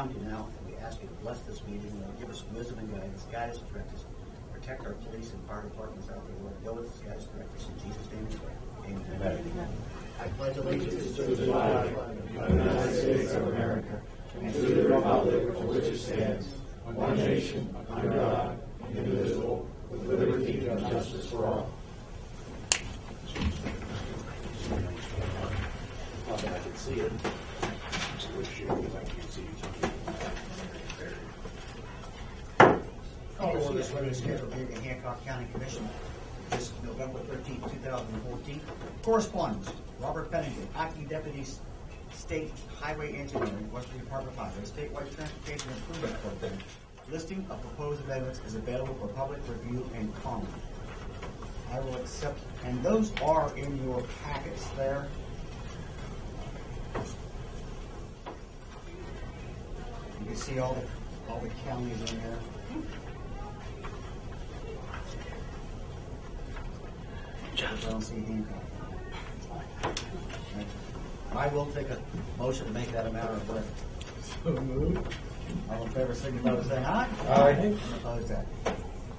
come to you now, and we ask you to bless this meeting, Lord. Give us wisdom and guidance, guide us, direct us, protect our police and fire departments out there, Lord. Go with us, guide us, direct us. In Jesus' name we pray. Amen. I pledge allegiance to the flag of the United States of America and to the republic for which it stands, one nation, under God, indivisible, with liberty and justice for all. I can see it. Call to order this regular scheduled meeting of Hancock County Commission this November 13, 2014. Correspondence: Robert Pennington, Acting Deputy State Highway Engineering, Western Department of Highway, Statewide Transportation Improvement Program. Listing of proposed amendments is available for public review and comment. I will accept, and those are in your packets there. You can see all the counties in there. I don't see Hancock. I will take a motion to make that a matter of record. So moved. All in favor, signify by saying aye. Aye. Opposed, that.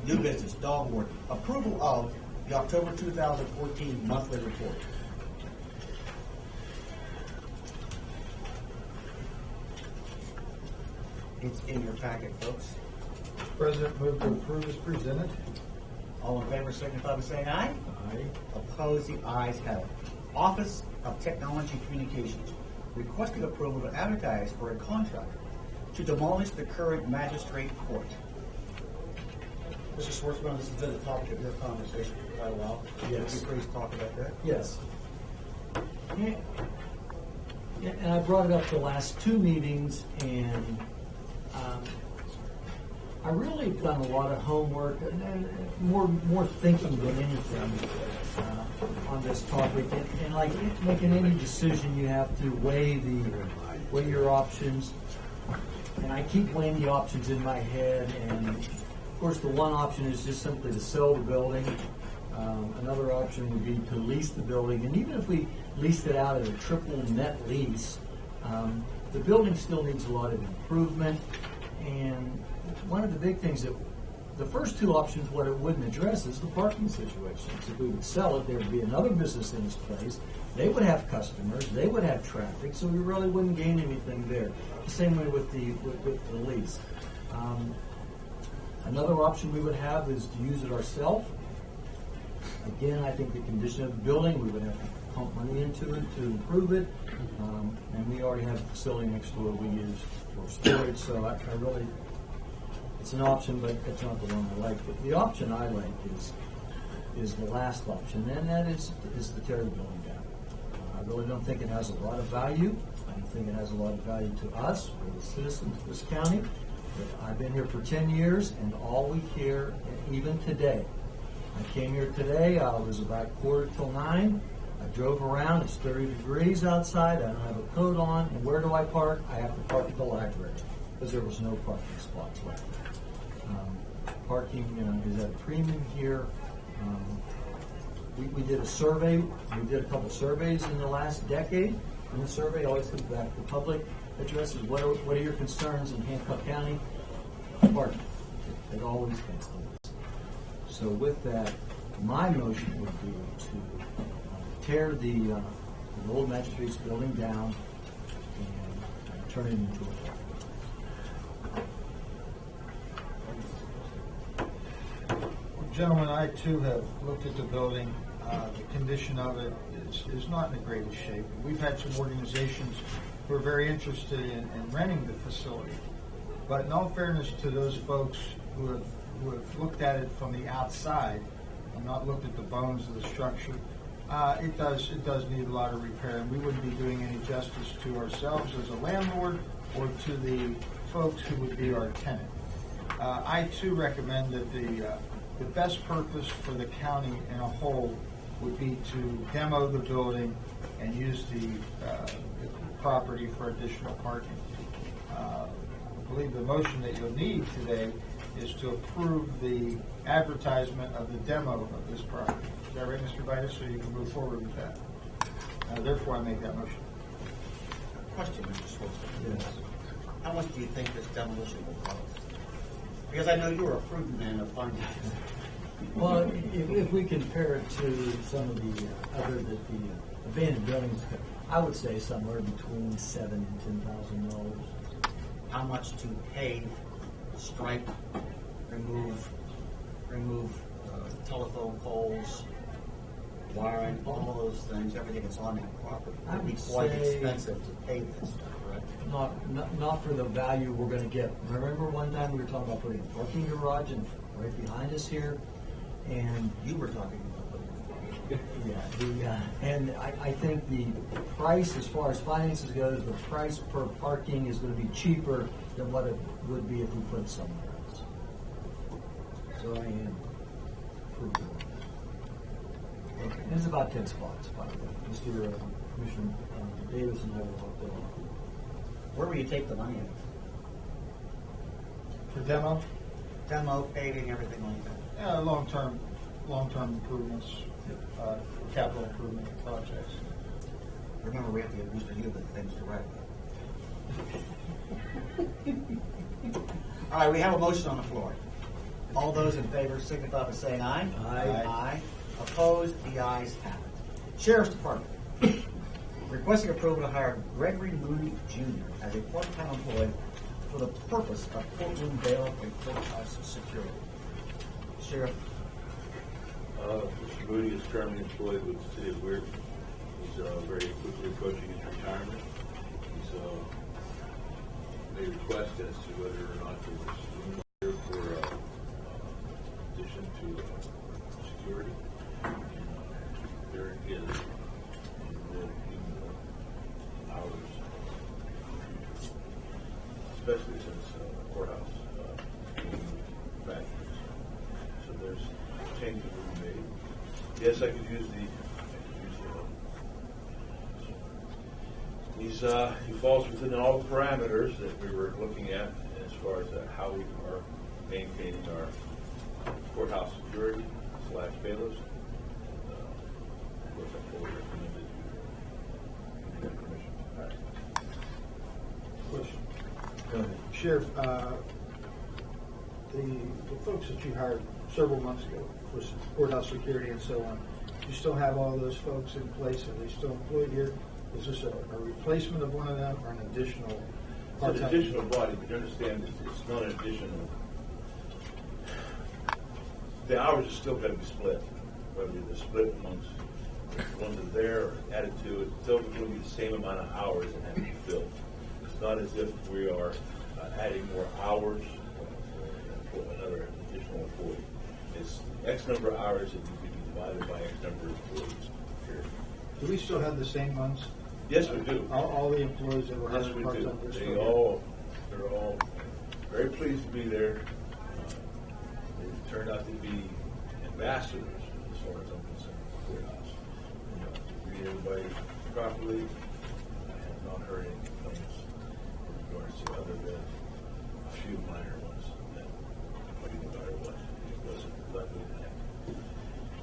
New business, dog warden. Approval of the October 2014 monthly report. It's in your packet, folks. President, move to approve as presented. All in favor, signify by saying aye. Aye. Opposed, the ayes have it. Office of Technology Communications requesting approval to advertise for a contract to demolish the current magistrate court. Mr. Schwartzman, this has been the topic of your conversation for quite a while. Yes. Would you please talk about that? Yes. Yeah, and I brought it up the last two meetings, and I really have done a lot of homework and more thinking than anything on this topic. And like making any decision, you have to weigh your options. And I keep weighing the options in my head. And of course, the one option is just simply to sell the building. Another option would be to lease the building. And even if we leased it out at a triple net lease, the building still needs a lot of improvement. And one of the big things that the first two options, what it wouldn't address is the parking situation. So if we would sell it, there would be another business in its place. They would have customers. They would have traffic. So we really wouldn't gain anything there. The same way with the lease. Another option we would have is to use it ourselves. Again, I think the condition of the building, we would have to pump money into it to improve it. And we already have a facility next door we use for storage. So I really, it's an option, but it's not the one I like. But the option I like is the last option, and that is to tear the building down. I really don't think it has a lot of value. I don't think it has a lot of value to us or the citizens of this county. But I've been here for 10 years, and all we hear, even today, I came here today, I was about 8:45. I drove around, it's 30 degrees outside, I don't have a coat on, and where do I park? I have to park at the library, because there was no parking spots left. Parking is at a premium here. We did a survey, we did a couple surveys in the last decade, and the survey always comes back to public addresses, what are your concerns in Hancock County? Parking. It always comes to this. So with that, my motion would be to tear the old magistrate's building down and turn it into a park. Gentlemen, I too have looked at the building. The condition of it is not in the greatest shape. We've had some organizations who are very interested in renting the facility. But in all fairness to those folks who have looked at it from the outside and not looked at the bones of the structure, it does need a lot of repair, and we wouldn't be doing any justice to ourselves as a landlord or to the folks who would be our tenant. I too recommend that the best purpose for the county in a whole would be to demo the building and use the property for additional parking. I believe the motion that you'll need today is to approve the advertisement of the demo of this property. Is that right, Mr. Vitus? So you can move forward with that. Therefore, I make that motion. Question, Mr. Schwartzman. Yes. How much do you think this demolition will cost? Because I know you're a prudent man of finances. Well, if we compare it to some of the the abandoned buildings, I would say somewhere between $7,000 and $10,000. How much to pave, stripe, remove telephone poles, wiring, all those things, everything that's on that property? I It'd be would quite say- expensive to pave that stuff, right? Not for the value we're going to get. Remember one time we were talking about putting a parking garage right behind us here, and You were talking about and I think the price, as far as finances goes, the price per parking is going to be cheaper than what it would be if we put it somewhere else. So I am pretty good. Okay. And it's about 10 spots, by the way. Mr. Commissioner Davis and I will walk that off. Where will you take the money For demo, at? Demo, paving, everything like that. long-term improvements, capital improvement projects. Remember, we have to get Mr. Hubert things to write about. All right, we have a motion on the floor. All those in favor signify by saying aye. Aye. Aye. Opposed? The ayes have it. Sheriff's Department. Requesting approval to hire Gregory Mooney Jr. as a part-time employee for the purpose of courtroom bailiff and courthouse security. Sheriff, Mr. Moody is currently employed with the City of Weirton. He's very quickly approaching his retirement. He's made a request as to whether or not there was room here for addition to security. There it is. Hours, especially since courthouse factories. So there's changes will be made. Yes, I could use the. He falls within all the parameters that we were looking at as far as how we are maintaining our courthouse security / bailiffs. Of course, I fully recommend it. You have permission. All right. Question. go ahead. Sheriff, the folks that you hired several months ago for courthouse security and so on, you still have all those folks in place? Are they still employed here? Is this a replacement of one of them or an additional It's an part-time? additional body, but you understand it's not an additional. The hours are still going to be split, whether they're split amongst the ones that are there or added to it. It's still going to be the same amount of hours that have to be filled. It's not as if we are adding more hours for another additional employee. It's X number of hours that need to be divided by X number of employees. Period. Do we still have the same ones? Yes, we do. All the employees that were Yes, hired we part-time? do. they're They're still all very pleased to be there. They've turned out to be ambassadors as far as I'm concerned, for the courthouse. Treat everybody properly. I have not heard any complaints in regards to other than a few minor ones that, no matter what, it wasn't levied at.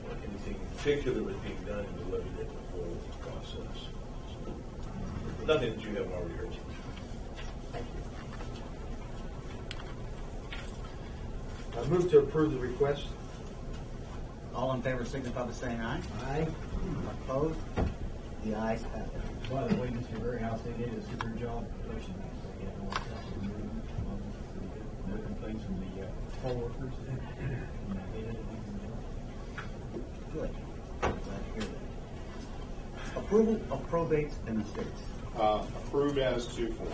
Or anything in particular was being done, it was levied at the full process. Nothing that you haven't already heard. Thank you. I move to approve the request. All in favor signify by saying aye. Aye. Opposed? The ayes have it. By the way, Mr. Warehouse, they did a super job pushing that. They had no no complaints from the poll workers. And they did it. Good. Glad to hear that. Approval of probates and estates. Approved as to form.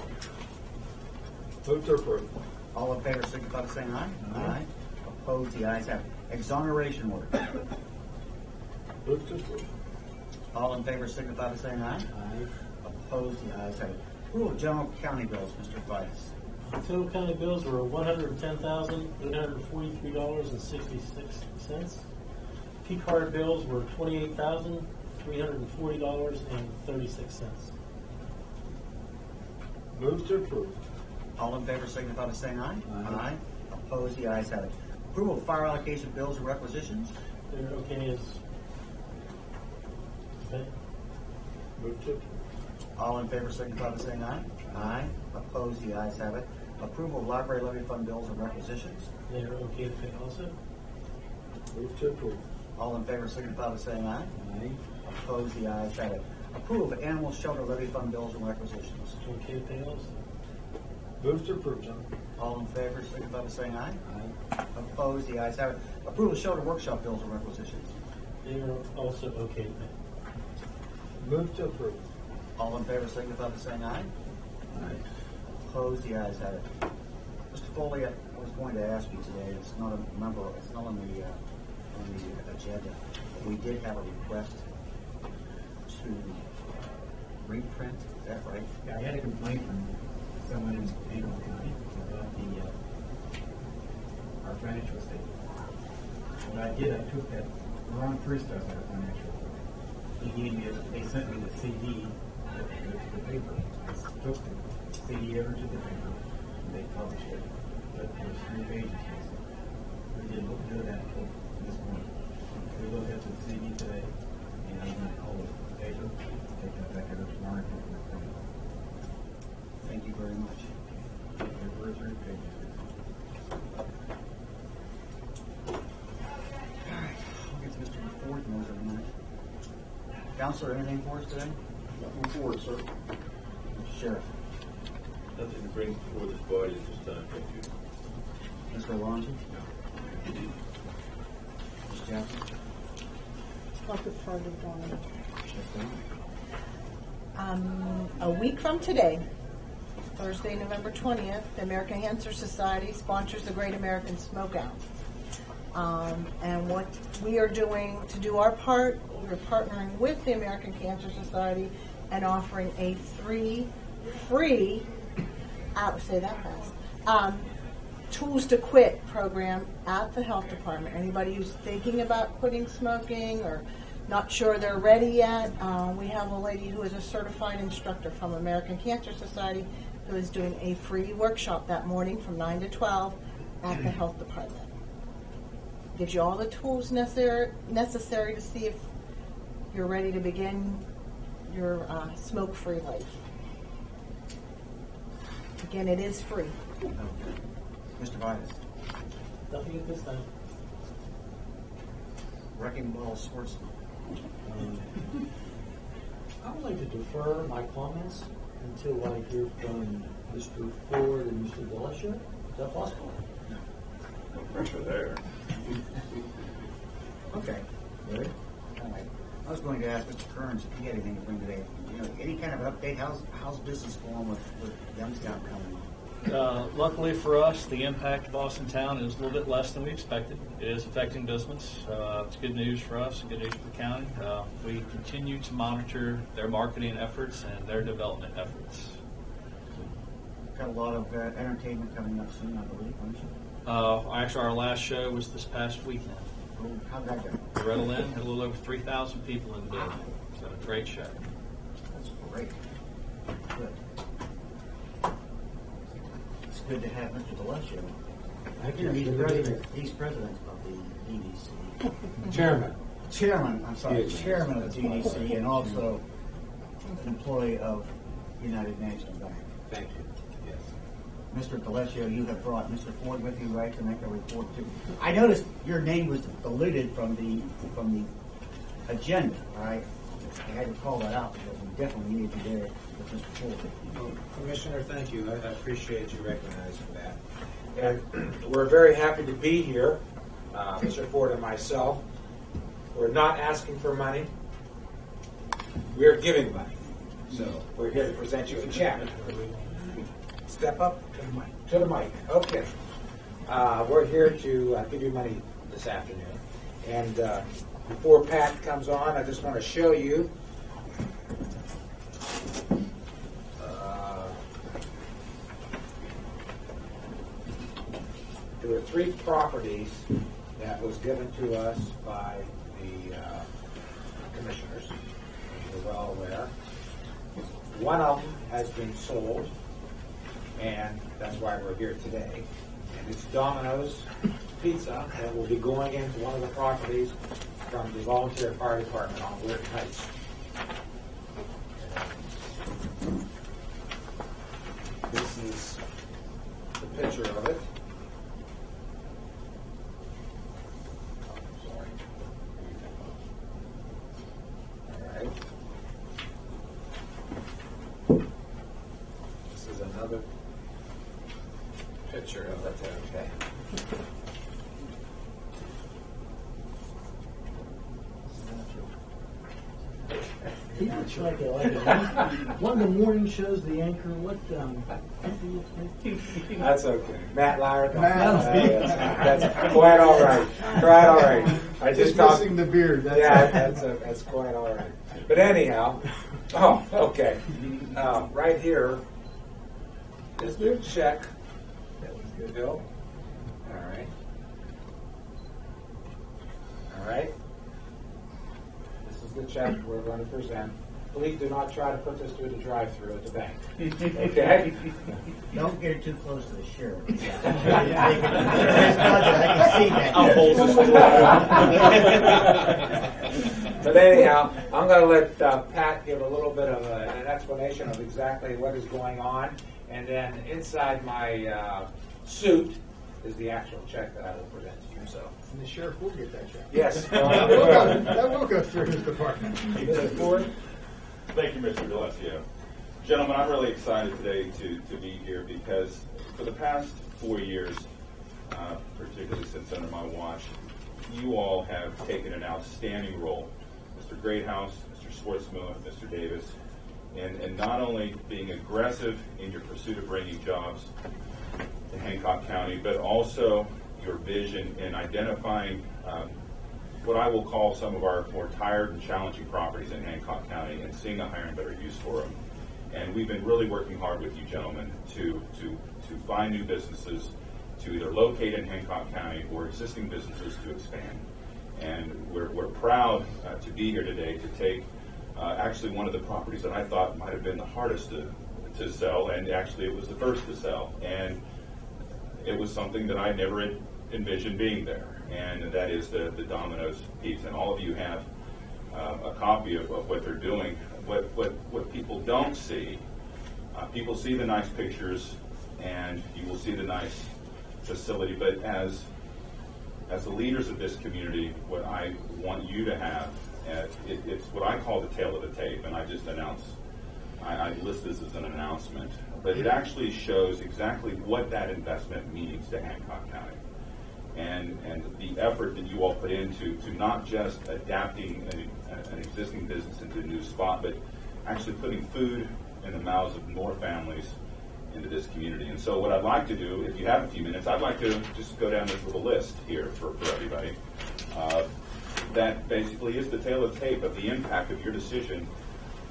Move to approve. All in favor signify by saying aye. Aye. Opposed? The ayes have it. Exoneration order. Move to approve. All in favor signify by saying aye. Aye. Opposed? The ayes have it. Approval of general county bills, Mr. Vice. Total county bills were $110,843.66. P card bills were $28,340.36. Move to approve. All in favor signify by saying aye. Aye. Opposed? The ayes have it. Approval of fire allocation bills and requisitions. They're okay as. Okay. Move to approve. All in favor signify by saying aye. Aye. Opposed, the ayes have it. Approval of library levy fund bills and requisitions. They're okay to pay also? Move to approve. All in favor signify by saying aye. Aye. Opposed, the ayes have it. Approval of animal shelter levy fund bills and requisitions. Okay to pay also? Move to approve, John. All in favor signify by saying aye. Aye. Opposed, the ayes have it. Approval of shelter workshop bills and requisitions. They're also okay to pay? Move to approve. All in favor signify by saying aye. Aye. Opposed, the ayes have it. Mr. Foley, I was going to ask you today, it's not a member, it's not on the agenda, but we did have a request to reprint, is that right? Yeah, I had a complaint from someone in Angel County about our financial statement. What I did, I took that wrong first stuff out of financial. They sent me the CD, the paper. I took the CD over to the paper, and they published it. But there's 3 pages missing. We didn't look into that until this morning. We looked at the CD today, and I'm going to call it the paper, take that back over tomorrow and take it back. Thank you very much. There were 3 pages. All right, I'll get to Mr. Ford knows every minute. Counselor, anything for us today? Move forward, sir. Sheriff, Nothing to bring before this body at this time, thank you. Mr. Alonso? Ms. Jackson? I'll defer to Dawn. Yes, A week from today, Thursday, November 20th, the American Cancer Society sponsors the Great American Smokeout. And what we are doing to do our part, we're partnering with the American Cancer Society and offering a free, say that fast, Tools to Quit program at the health department. Anybody who's thinking about quitting smoking or not sure they're ready yet, we have a lady who is a certified instructor from American Cancer Society who is doing a free workshop that morning from 9 to 12 at the health department. Gives you all the tools necessary to see if you're ready to begin your smoke-free life. Again, it is free. Okay. Mr. Vitus? Nothing at this time. Wrecking Ball Sportsman. I would like to defer my comments until I hear from Mr. Ford and Mr. Delesha. Is that possible? No pressure there. Okay. Ready? All right. I was going to ask Mr. Kearns if he had anything to bring today. You know, any kind of update? How's business going with Youngstown coming on? Luckily for us, the impact of Austintown is a little bit less than we expected. It is affecting business. It's good news for us and good news for the county. We continue to monitor their marketing efforts and their development efforts. Got a lot of entertainment coming up soon, I believe, don't you? Actually, our last show was this past weekend. Oh, how'd that go? Loretta Lynn had a little over 3,000 people in the building. So a great show. That's great. Good. It's good to have Mr. Delesio. He's president of the DDC. Chairman. Chairman of the DDC and also an employee of United National Bank. Thank you. Yes. Mr. Delesio, you have brought Mr. Ford with you, right, to make a report too. I noticed your name was deleted from the agenda, all right? I had to call that out because we definitely needed you there with Mr. Ford. Well, Commissioner, thank you. I appreciate you recognizing that. And we're very happy to be here, Mr. Ford and myself. We're not asking for money. We're giving money. So we're here to present you a check. Step up to the mic. Okay. We're here to give you money this afternoon. And before Pat comes on, I just want to show you there were 3 properties that was given to us by the commissioners. You're well aware. One of them has been sold, and that's why we're here today. And it's Domino's Pizza that will be going into one of the properties from the volunteer fire department on Weirton Heights. is the picture of it. Sorry. All right. This is another picture of it. Okay. He looks like one of the morning shows, the anchor, what, That's okay. Matt Lyer. Matt. That's quite all right. Quite all right. I just talked. missing the beard. That's Yeah, all. that's quite all right. But anyhow, oh, okay. Right here is the check that was good, Bill. All right. All right. This is the check we're going to present. Please do not try to put this through the drive-through at the bank. Okay? Don't get it too close to the sheriff. His budget, I can see that. I'll hold this But anyhow, I'm going to let Pat give a little bit of an explanation of exactly what is going on. And then inside my suit is the actual check that I will present to you. So, And the sheriff will get that check. yes. That will go through his department. Mr. Ford? Thank you, Mr. D'Alessio. Gentlemen, I'm really excited today to be here because for the past 4 years, particularly since under my watch, you all have taken an outstanding role. Mr. Greathouse, Mr. Schwartzmuth, Mr. Davis, and not only being aggressive in your pursuit of bringing jobs to Hancock County, but also your vision in identifying what I will call some of our more tired and challenging properties in Hancock County and seeing a higher and better use for them. And we've been really working hard with you gentlemen to find new businesses to either locate in Hancock County or existing businesses to expand. And we're proud to be here today to take actually one of the properties that I thought might have been the hardest to sell, and actually it was the first to sell. And it was something that I never envisioned being there, and that is the Domino's Pizza. And all of you have a copy of what they're doing. What people don't see, people see the nice pictures, and you will see the nice facility. But as the leaders of this community, what I want you to have, it's what I call the tail of the tape, and I just announced. I list this as an announcement, but it actually shows exactly what that investment means to Hancock County. And the effort that you all put into not just adapting an existing business into a new spot, but actually putting food in the mouths of more families into this community. And so what I'd like to do, if you have a few minutes, I'd like to just go down this little list here for everybody. That basically is the tale of tape of the impact of your decision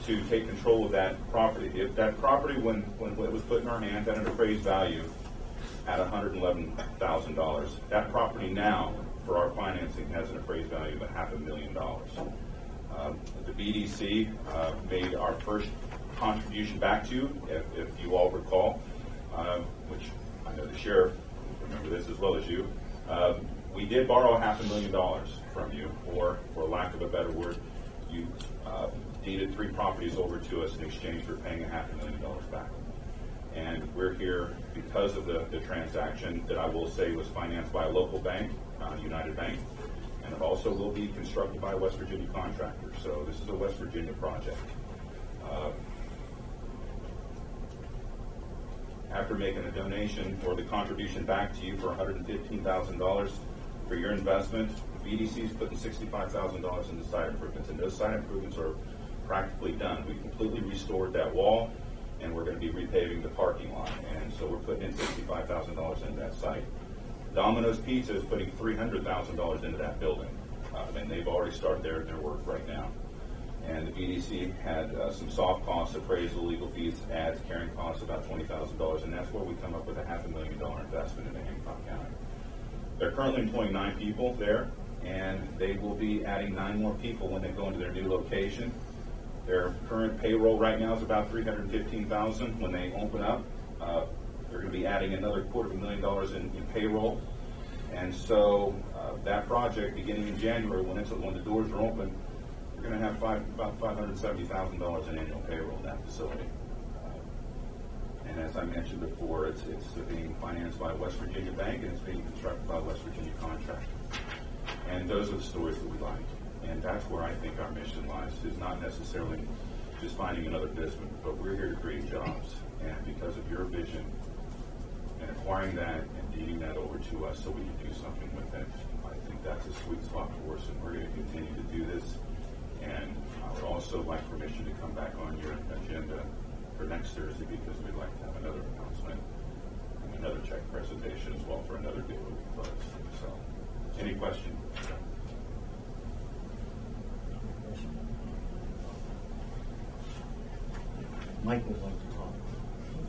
to take control of that property. If that property, when it was put in our hands at an appraised value at $111,000, that property now, for our financing, has an appraised value of $500,000. The BDC made our first contribution back to you, if you all recall, which I know the sheriff remember this as well as you. We did borrow $500,000 from you, or for lack of a better word, you deeded 3 properties over to us in exchange for paying $500,000 back. And we're here because of the transaction that I will say was financed by a local bank, United Bank, and it also will be constructed by a West Virginia contractor. So this is a West Virginia project. After making a donation or the contribution back to you for $115,000 for your investment, the BDC is putting $65,000 into site improvements, and those site improvements are practically done. We completely restored that wall, and we're going to be repaving the parking lot, and so we're putting in $65,000 into that site. Domino's Pizza is putting $300,000 into that building, and they've already started their work right now. And the BDC had some soft costs, appraisal, legal fees, ads, carrying costs, about $20,000, and that's where we come up with a $500,000 investment into Hancock County. They're currently employing 9 people there, and they will be adding 9 more people when they go into their new location. Their current payroll right now is about $315,000. When they open up, they're going to be adding another $250,000 in payroll. And so that project, beginning in January, when the doors are open, we're going to have about $570,000 in annual payroll in that facility. And as I mentioned before, it's being financed by West Virginia Bank, and it's being constructed by West Virginia Contractor. And those are the stories that we like. And that's where I think our mission lies, is not necessarily just finding another business, but we're here to create jobs. And because of your vision and acquiring that and deeding that over to us so we can do something with it, I think that's a sweet spot for us, and we're going to continue to do this. And I would also like permission to come back on your agenda for next Thursday, because we'd like to have another announcement and another check presentation as well for another deal that we closed. So, any question? Mike would like to talk.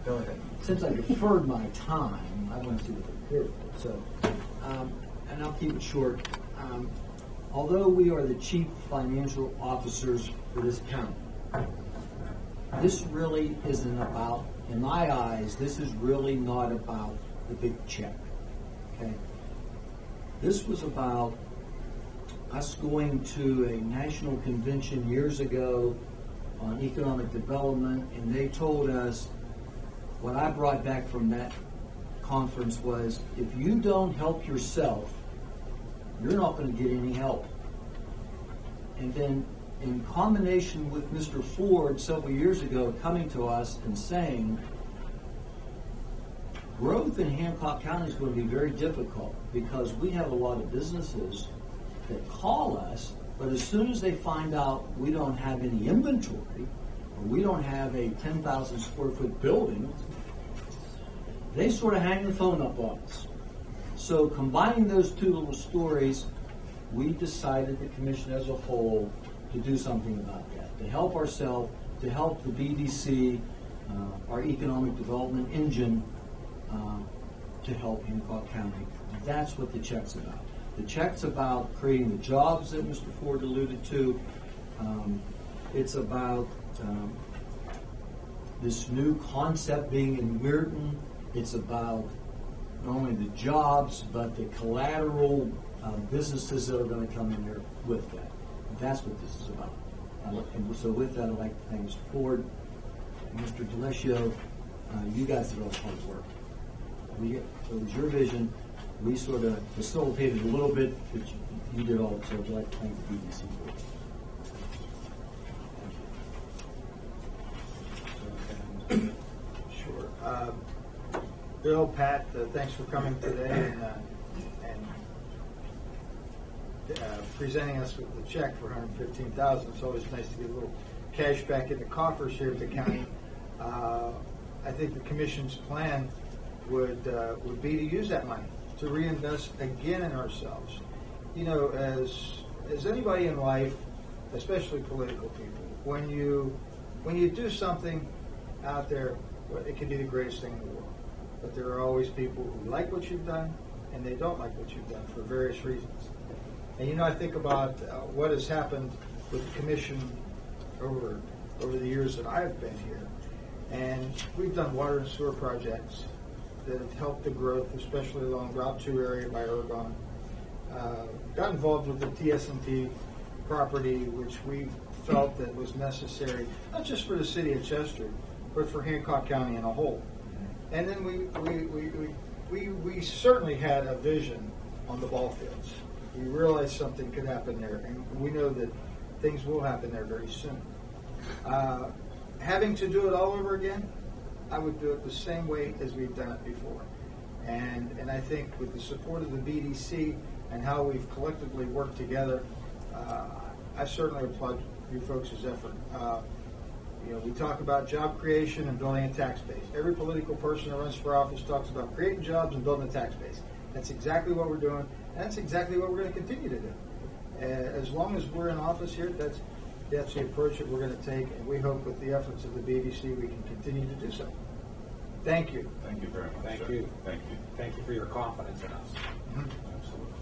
Go ahead. Since I deferred my time, I want to see what they're here for. So, and I'll keep it short. Although we are the chief financial officers for this county, this really isn't about, in my eyes, this is really not about the big check. Okay? This was about us going to a national convention years ago on economic development, and they told us, what I brought back from that conference was, if you don't help yourself, you're not going to get any help. And then in combination with Mr. Ford several years ago coming to us and saying, growth in Hancock County is going to be very difficult because we have a lot of businesses that call us, but as soon as they find out we don't have any inventory, or we don't have a 10,000 square foot building, they sort of hang the phone up on us. So combining those two little stories, we decided, the commission as a whole, to do something about that, to help ourselves, to help the BDC, our economic development engine, to help Hancock County. That's what the check's about. The check's about creating the jobs that Mr. Ford alluded to. It's about this new concept being in Weirton. It's about not only the jobs, but the collateral businesses that are going to come in there with that. That's what this is about. And so with that, I'd like to thank Mr. Ford and Mr. D'Alessio. You guys did all the hard work. It was your vision. We sort of facilitated a little bit, but you did all. So I'd like to thank the BDC for it. Sure. Bill, Pat, thanks for coming today and presenting us with the check for $115,000. It's always nice to get a little cash back in the coffers here at the county. I think the commission's plan would be to use that money to reinvest again in ourselves. You know, as anybody in life, especially political people, when you do something out there, it can be the greatest thing in the world. But there are always people who like what you've done and they don't like what you've done for various reasons. And you know, I think about what has happened with the commission over the years that I've been here, and we've done water and sewer projects that have helped the growth, especially along Route 2 area by Ergon. Got involved with the TS&T property, which we felt that was necessary, not just for the city of Chester, but for Hancock County in a whole. And then we certainly had a vision on the ball fields. We realized something could happen there, and we know that things will happen there very soon. Having to do it all over again, I would do it the same way as we've done it before. And I think with the support of the BDC and how we've collectively worked together, I certainly applaud you folks' effort. You know, we talk about job creation and building a tax base. Every political person that runs for office talks about creating jobs and building a tax base. That's exactly what we're doing. That's exactly what we're going to continue to do. As long as we're in office here, that's the approach that we're going to take, and we hope with the efforts of the BDC we can continue to do so. Thank you. Thank you very much. Thank sir. you. Thank you. Thank you for your confidence in us. Absolutely.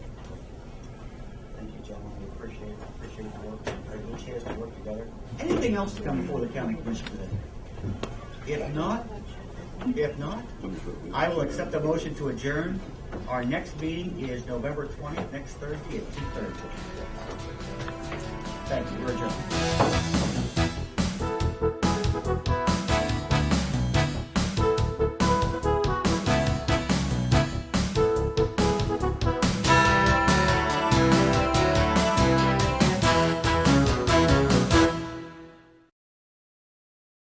Thank you, gentlemen. We appreciate the work. Very good chance to work together. Anything else to come before the county commission today? If not, I will accept a motion to adjourn. Our next meeting is November 20th, next Thursday at 2:30. Thank you. We're adjourned.